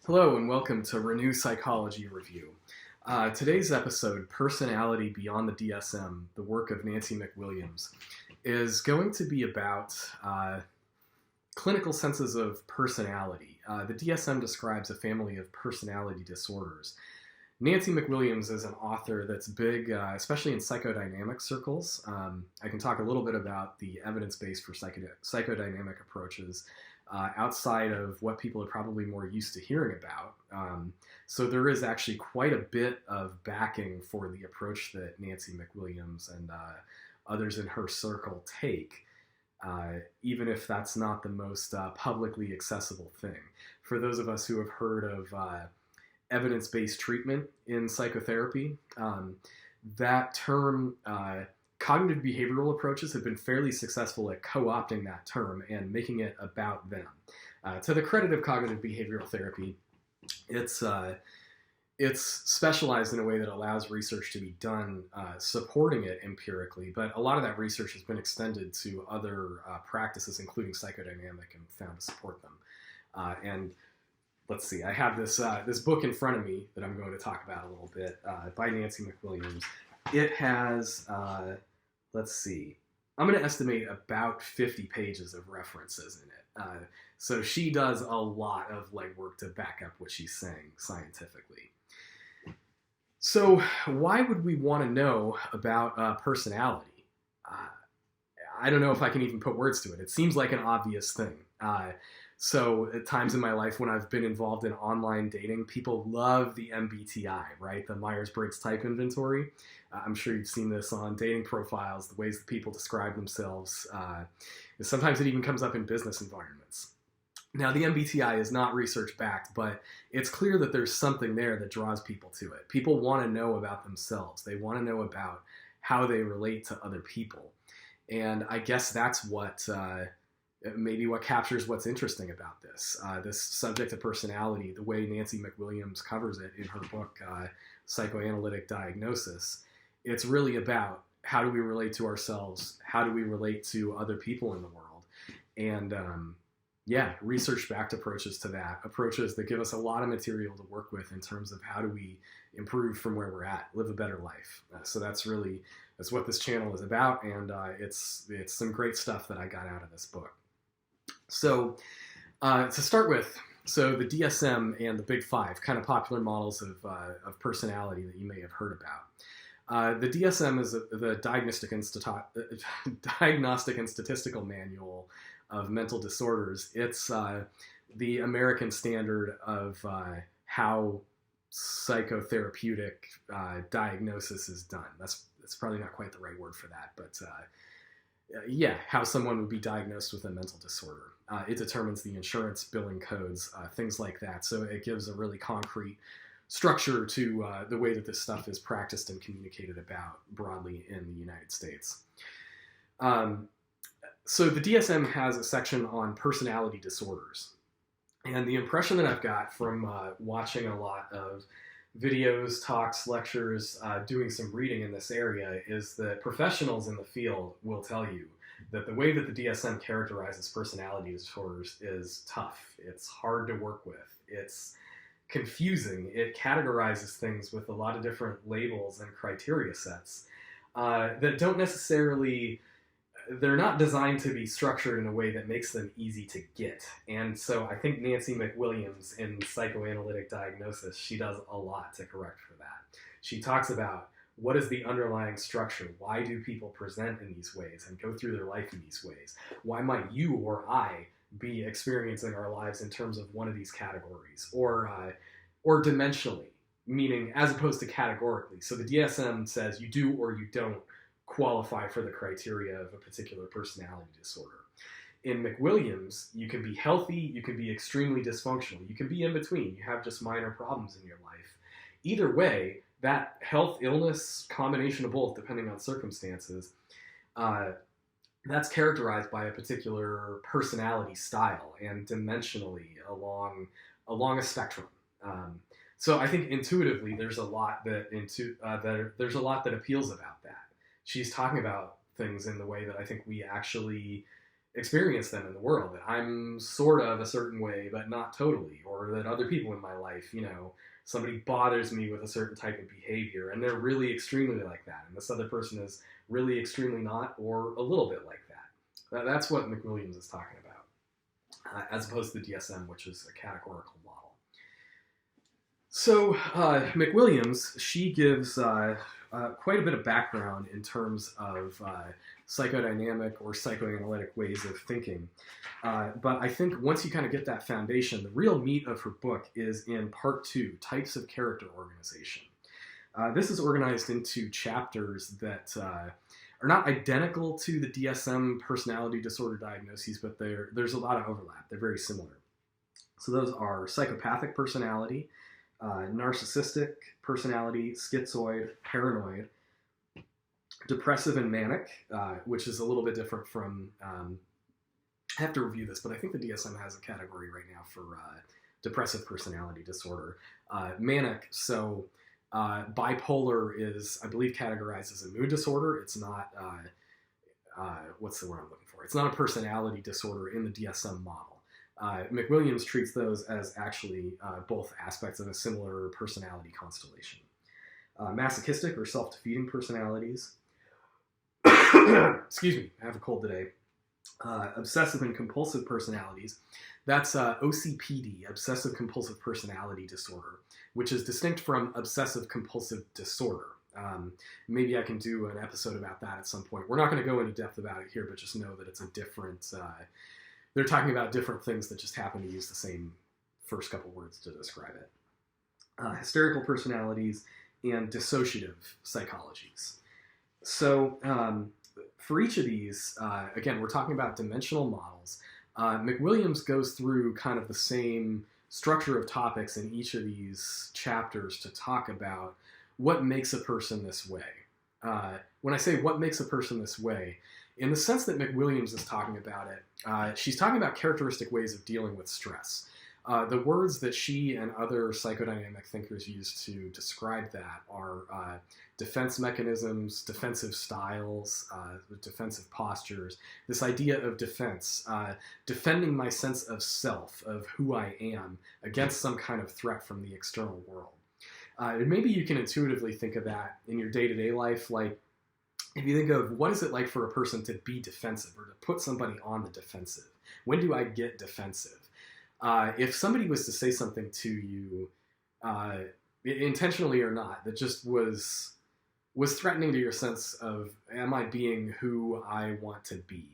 Hello and welcome to Renew Psychology Review. Today's episode, Personality Beyond the DSM, the work of Nancy McWilliams, is going to be about clinical senses of personality. The DSM describes a family of personality disorders. Nancy McWilliams is an author that's big, especially in psychodynamic circles. I can talk a little bit about the evidence base for psychodynamic approaches outside of what people are probably more used to hearing about. So there is actually quite a bit of backing for the approach that Nancy McWilliams and others in her circle take, even if that's not the most publicly accessible thing. For those of us who have heard of evidence-based treatment in psychotherapy, that term, cognitive behavioral approaches have been fairly successful at co-opting that term and making it about them. To the credit of cognitive behavioral therapy, it's specialized in a way that allows research to be done supporting it empirically, but a lot of that research has been extended to other practices, including psychodynamic, and found to support them. And let's see, I have this book in front of me that I'm going to talk about a little bit by Nancy McWilliams. It has, let's see, I'm going to estimate about 50 pages of references in it. So she does a lot of legwork to back up what she's saying scientifically. So why would we want to know about personality? I don't know if I can even put words to it. It seems like an obvious thing. So at times in my life when I've been involved in online dating, people love the MBTI, right? The Myers-Briggs type inventory. I'm sure you've seen this on dating profiles, the ways that people describe themselves. Sometimes it even comes up in business environments. Now, the MBTI is not research-backed, but it's clear that there's something there that draws people to it. People want to know about themselves. They want to know about how they relate to other people. And I guess that's what... maybe what captures what's interesting about this subject of personality, the way Nancy McWilliams covers it in her book, Psychoanalytic Diagnosis. It's really about how do we relate to ourselves, how do we relate to other people in the world, and research-backed approaches to that, approaches that give us a lot of material to work with in terms of how do we improve from where we're at, live a better life. So that's what this channel is about, and it's some great stuff that I got out of this book. So to start with, so the DSM and the Big Five, kind of popular models of personality that you may have heard about. The DSM is the Diagnostic and Statistical Manual of Mental Disorders. It's the American standard of how psychotherapeutic diagnosis is done. That's probably not quite the right word for that, but how someone would be diagnosed with a mental disorder. It determines the insurance billing codes, things like that. So it gives a really concrete structure to the way that this stuff is practiced and communicated about broadly in the United States. So the DSM has a section on personality disorders. And the impression that I've got from watching a lot of videos, talks, lectures, doing some reading in this area is that professionals in the field will tell you that the way that the DSM characterizes personality disorders is tough. It's hard to work with. It's confusing. It categorizes things with a lot of different labels and criteria sets that don't necessarily... They're not designed to be structured in a way that makes them easy to get. And so I think Nancy McWilliams in Psychoanalytic Diagnosis, she does a lot to correct for that. She talks about what is the underlying structure? Why do people present in these ways and go through their life in these ways? Why might you or I be experiencing our lives in terms of one of these categories? Or dimensionally, meaning as opposed to categorically. So the DSM says you do or you don't qualify for the criteria of a particular personality disorder. In McWilliams, you can be healthy, you can be extremely dysfunctional, you can be in between, you have just minor problems in your life. Either way, that health, illness, combination of both, depending on circumstances, that's characterized by a particular personality style and dimensionally along a spectrum. So I think intuitively, there's a lot that appeals about that. She's talking about things in the way that I think we actually experience them in the world, that I'm sort of a certain way, but not totally, or that other people in my life, somebody bothers me with a certain type of behavior, and they're really extremely like that, and this other person is really extremely not, or a little bit like that. That's what McWilliams is talking about, as opposed to the DSM, which is a categorical model. So McWilliams, she gives quite a bit of background in terms of psychodynamic or psychoanalytic ways of thinking. But I think once you kind of get that foundation, the real meat of her book is in part 2, Types of Character Organization. This is organized into chapters that are not identical to the DSM personality disorder diagnoses, but there's a lot of overlap. They're very similar. So those are psychopathic personality, narcissistic personality, schizoid, paranoid, depressive and manic, which is a little bit different from, I have to review this, but I think the DSM has a category right now for depressive personality disorder. Manic, so bipolar is, I believe, categorized as a mood disorder. It's not, what's the word I'm looking for? It's not a personality disorder in the DSM model. McWilliams treats those as actually both aspects of a similar personality constellation. Masochistic or self-defeating personalities. Excuse me, I have a cold today. Obsessive and compulsive personalities. That's OCPD, obsessive compulsive personality disorder, which is distinct from obsessive compulsive disorder. Maybe I can do an episode about that at some point. We're not going to go into depth about it here, but just know that it's a different, they're talking about different things that just happen to use the same first couple words to describe it. Hysterical personalities and dissociative psychologies. So for each of these, again, we're talking about dimensional models. McWilliams goes through kind of the same structure of topics in each of these chapters to talk about what makes a person this way. When I say what makes a person this way, in the sense that McWilliams is talking about it, she's talking about characteristic ways of dealing with stress. The words that she and other psychodynamic thinkers use to describe that are defense mechanisms, defensive styles, defensive postures, this idea of defense, defending my sense of self, of who I am, against some kind of threat from the external world. And maybe you can intuitively think of that in your day-to-day life, like if you think of what is it like for a person to be defensive or to put somebody on the defensive? When do I get defensive? If somebody was to say something to you, intentionally or not, that just was threatening to your sense of, am I being who I want to be?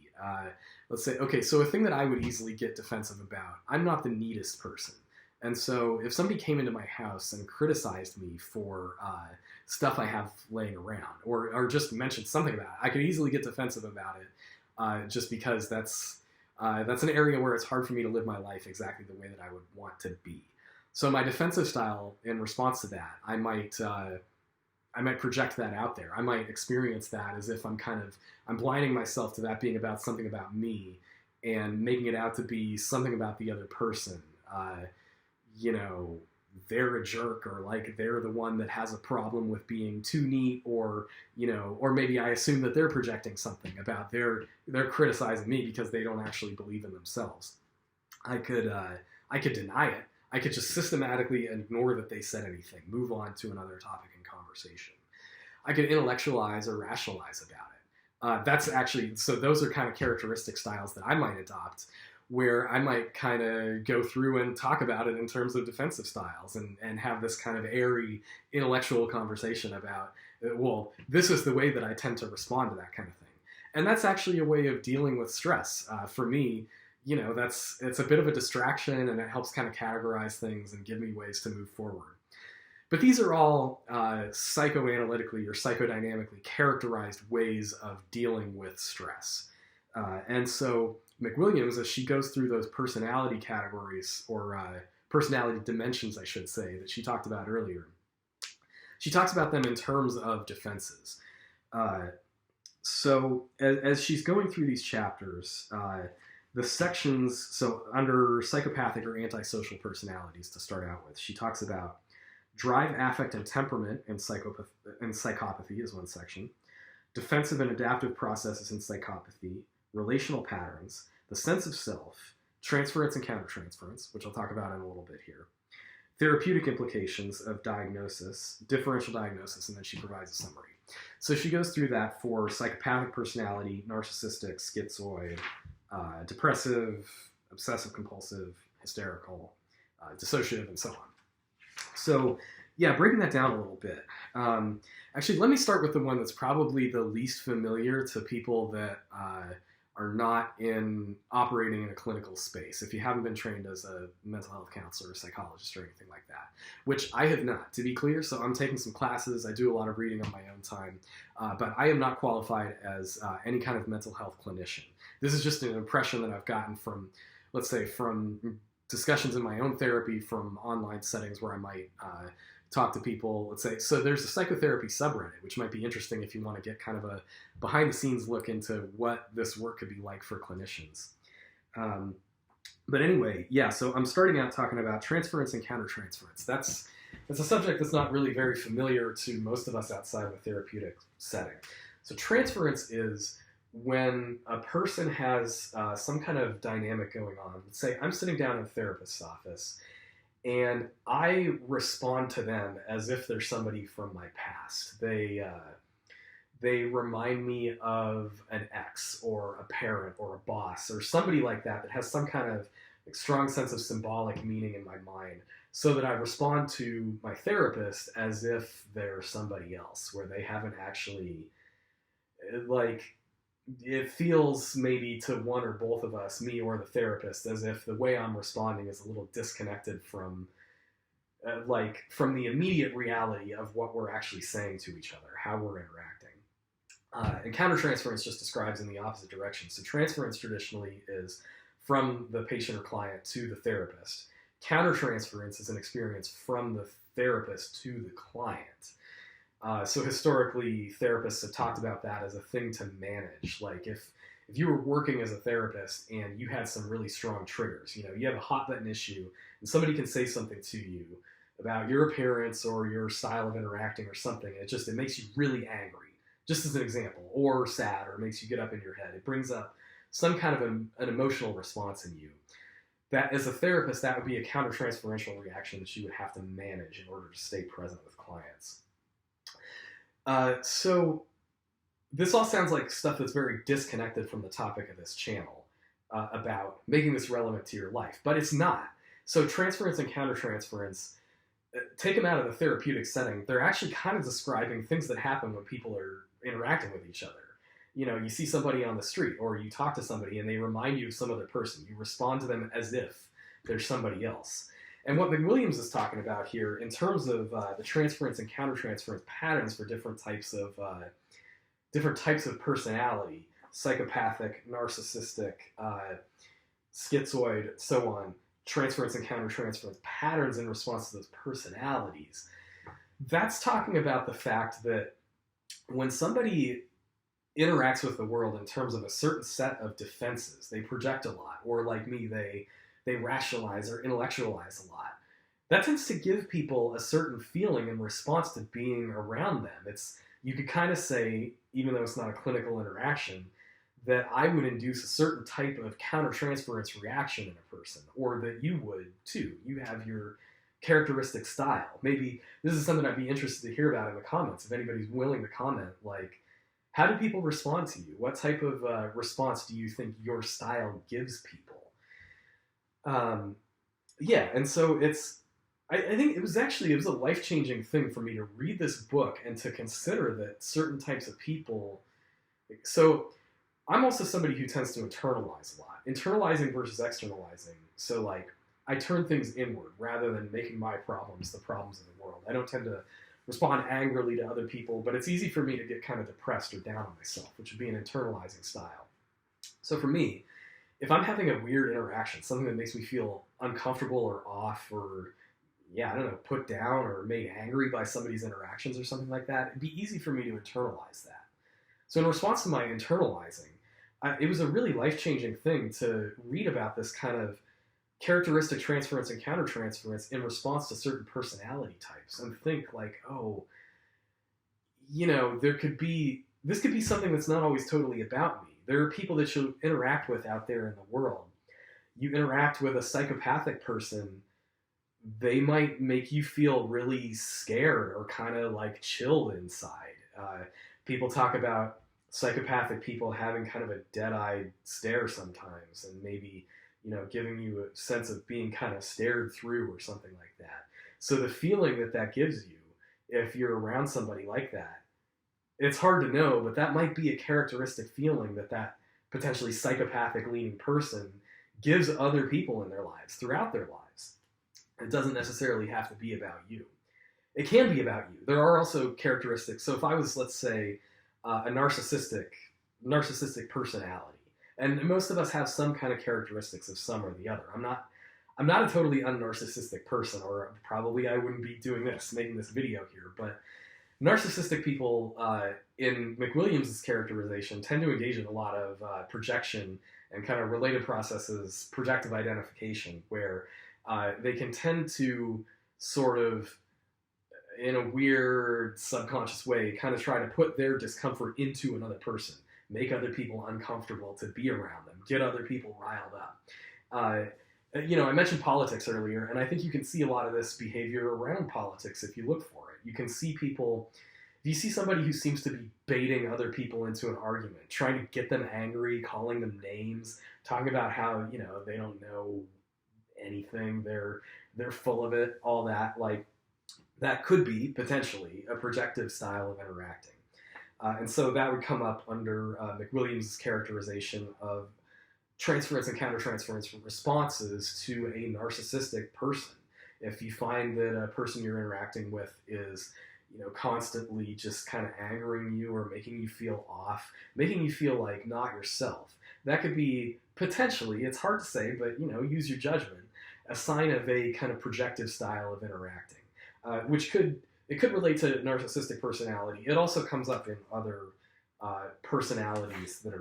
Let's say, okay, so a thing that I would easily get defensive about, I'm not the neatest person. And so if somebody came into my house and criticized me for stuff I have laying around, or just mentioned something about it, I could easily get defensive about it, just because that's an area where it's hard for me to live my life exactly the way that I would want to be. So my defensive style, in response to that, I might project that out there. I might experience that as if I'm blinding myself to that being about something about me and making it out to be something about the other person. They're a jerk, or like they're the one that has a problem with being too neat, or maybe I assume that they're projecting something about they're criticizing me because they don't actually believe in themselves. I could deny it. I could just systematically ignore that they said anything, move on to another topic in conversation. I could intellectualize or rationalize about it. So those are kind of characteristic styles that I might adopt, where I might kind of go through and talk about it in terms of defensive styles and have this kind of airy intellectual conversation about, well, this is the way that I tend to respond to that kind of thing. And that's actually a way of dealing with stress. For me, it's a bit of a distraction, and it helps kind of categorize things and give me ways to move forward. But these are all psychoanalytically or psychodynamically characterized ways of dealing with stress. And so McWilliams, as she goes through those personality categories, or personality dimensions, I should say, that she talked about earlier, she talks about them in terms of defenses. So as she's going through these chapters, the sections, so under psychopathic or antisocial personalities to start out with, she talks about drive, affect, and temperament in psychopathy is one section. Defensive and adaptive processes in psychopathy. relational patterns, the sense of self, transference and countertransference, which I'll talk about in a little bit here, therapeutic implications of diagnosis, differential diagnosis, and then she provides a summary. So she goes through that for psychopathic personality, narcissistic, schizoid, depressive, obsessive compulsive, hysterical, dissociative, and so on. So yeah, breaking that down a little bit. Actually, let me start with the one that's probably the least familiar to people that are not operating in a clinical space. If you haven't been trained as a mental health counselor or psychologist or anything like that, which I have not, to be clear. So I'm taking some classes. I do a lot of reading on my own time, but I am not qualified as any kind of mental health clinician. This is just an impression that I've gotten from, let's say, from discussions in my own therapy, from online settings where I might talk to people, let's say. So there's a psychotherapy subreddit, which might be interesting if you want to get kind of a behind the scenes look into what this work could be like for clinicians. But anyway, yeah, so I'm starting out talking about transference and countertransference. That's a subject that's not really very familiar to most of us outside of a therapeutic setting. So transference is when a person has some kind of dynamic going on. Let's say I'm sitting down in a therapist's office and I respond to them as if they're somebody from my past. They remind me of an ex or a parent or a boss or somebody like that that has some kind of strong sense of symbolic meaning in my mind, so that I respond to my therapist as if they're somebody else, where they haven't actually, like, it feels maybe to one or both of us, me or the therapist, as if the way I'm responding is a little disconnected from from the immediate reality of what we're actually saying to each other, how we're interacting. And countertransference just describes in the opposite direction. So transference traditionally is from the patient or client to the therapist. Countertransference is an experience from the therapist to the client. So historically, therapists have talked about that as a thing to manage. Like if you were working as a therapist and you had some really strong triggers, you have a hot button issue and somebody can say something to you about your appearance or your style of interacting or something, and it makes you really angry, just as an example, or sad, or makes you get up in your head. It brings up some kind of an emotional response in you. That, as a therapist, that would be a countertransferential reaction that you would have to manage in order to stay present with clients. So this all sounds like stuff that's very disconnected from the topic of this channel about making this relevant to your life, but it's not. So transference and countertransference, take them out of the therapeutic setting. They're actually kind of describing things that happen when people are interacting with each other. You see somebody on the street, or you talk to somebody and they remind you of some other person. You respond to them as if they're somebody else. And what McWilliams is talking about here in terms of the transference and countertransference patterns for different types of personality, psychopathic, narcissistic, schizoid, so on, transference and countertransference patterns in response to those personalities. That's talking about the fact that when somebody interacts with the world in terms of a certain set of defenses, they project a lot, or like me, they rationalize or intellectualize a lot. That tends to give people a certain feeling in response to being around them. You could kind of say, even though it's not a clinical interaction, that I would induce a certain type of countertransference reaction in a person, or that you would too. You have your characteristic style. Maybe this is something I'd be interested to hear about in the comments, if anybody's willing to comment, like, how do people respond to you? What type of response do you think your style gives people? Yeah, and so I think it was a life-changing thing for me to read this book and to consider that certain types of people. So I'm also somebody who tends to internalize a lot. Internalizing versus externalizing. So like, I turn things inward rather than making my problems the problems of the world. I don't tend to respond angrily to other people, but it's easy for me to get kind of depressed or down on myself, which would be an internalizing style. So for me, if I'm having a weird interaction, something that makes me feel uncomfortable or off or, put down or made angry by somebody's interactions or something like that, it'd be easy for me to internalize that. So in response to my internalizing, it was a really life-changing thing to read about this kind of characteristic transference and countertransference in response to certain personality types, and think like, this could be something that's not always totally about me. There are people that you interact with out there in the world. You interact with a psychopathic person, they might make you feel really scared or kind of like chilled inside. People talk about psychopathic people having kind of a dead-eyed stare sometimes, and maybe, giving you a sense of being kind of stared through or something like that. So the feeling that that gives you, if you're around somebody like that, it's hard to know, but that might be a characteristic feeling that that potentially psychopathic-leaning person gives other people in their lives, throughout their lives. It doesn't necessarily have to be about you. It can be about you. There are also characteristics. So if I was, let's say, a narcissistic personality, and most of us have some kind of characteristics of some or the other. I'm not a totally unnarcissistic person, or probably I wouldn't be making this video here, but narcissistic people, in McWilliams' characterization, tend to engage in a lot of projection and kind of related processes, projective identification, where they can tend to sort of, in a weird subconscious way, kind of try to put their discomfort into another person, make other people uncomfortable to be around them, get other people riled up. I mentioned politics earlier, and I think you can see a lot of this behavior around politics if you look for it. You can see people, if you see somebody who seems to be baiting other people into an argument, trying to get them angry, calling them names, talking about how, they don't know anything, they're full of it, all that, like, that could be potentially a projective style of interacting. And so that would come up under McWilliams' characterization of transference and countertransference responses to a narcissistic person. If you find that a person you're interacting with is, constantly just kind of angering you or making you feel off, making you feel like not yourself, that could be potentially, it's hard to say, but, use your judgment, a sign of a kind of projective style of interacting. Which could relate to narcissistic personality. It also comes up in other personalities that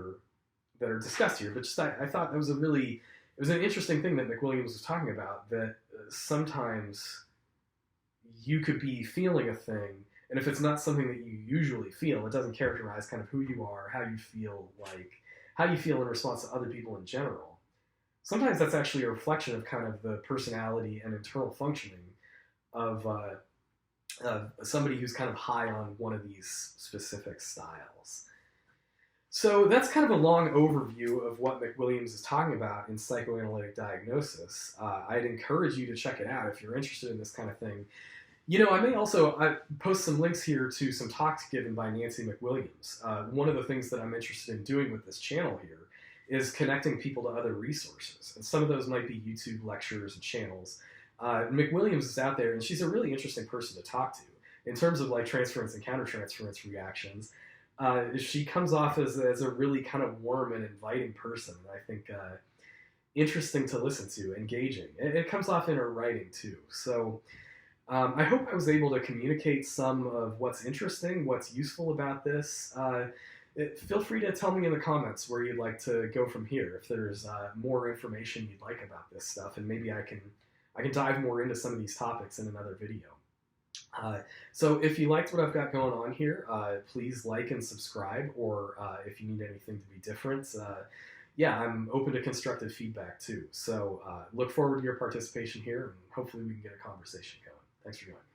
are discussed here. But I thought it was an interesting thing that McWilliams was talking about, that sometimes you could be feeling a thing, and if it's not something that you usually feel, it doesn't characterize kind of who you are, how you feel in response to other people in general. Sometimes that's actually a reflection of kind of the personality and internal functioning of somebody who's kind of high on one of these specific styles. So that's kind of a long overview of what McWilliams is talking about in psychoanalytic diagnosis. I'd encourage you to check it out if you're interested in this kind of thing. I may also post some links here to some talks given by Nancy McWilliams. One of the things that I'm interested in doing with this channel here is connecting people to other resources. And some of those might be YouTube lectures and channels. McWilliams is out there, and she's a really interesting person to talk to in terms of like transference and countertransference reactions. She comes off as a really kind of warm and inviting person, and I think interesting to listen to, engaging. It comes off in her writing too. So I hope I was able to communicate some of what's interesting, what's useful about this. Feel free to tell me in the comments where you'd like to go from here, if there's more information you'd like about this stuff, and maybe I can dive more into some of these topics in another video. So if you liked what I've got going on here, please like and subscribe, or if you need anything to be different, I'm open to constructive feedback too. So look forward to your participation here, and hopefully we can get a conversation going. Thanks for joining.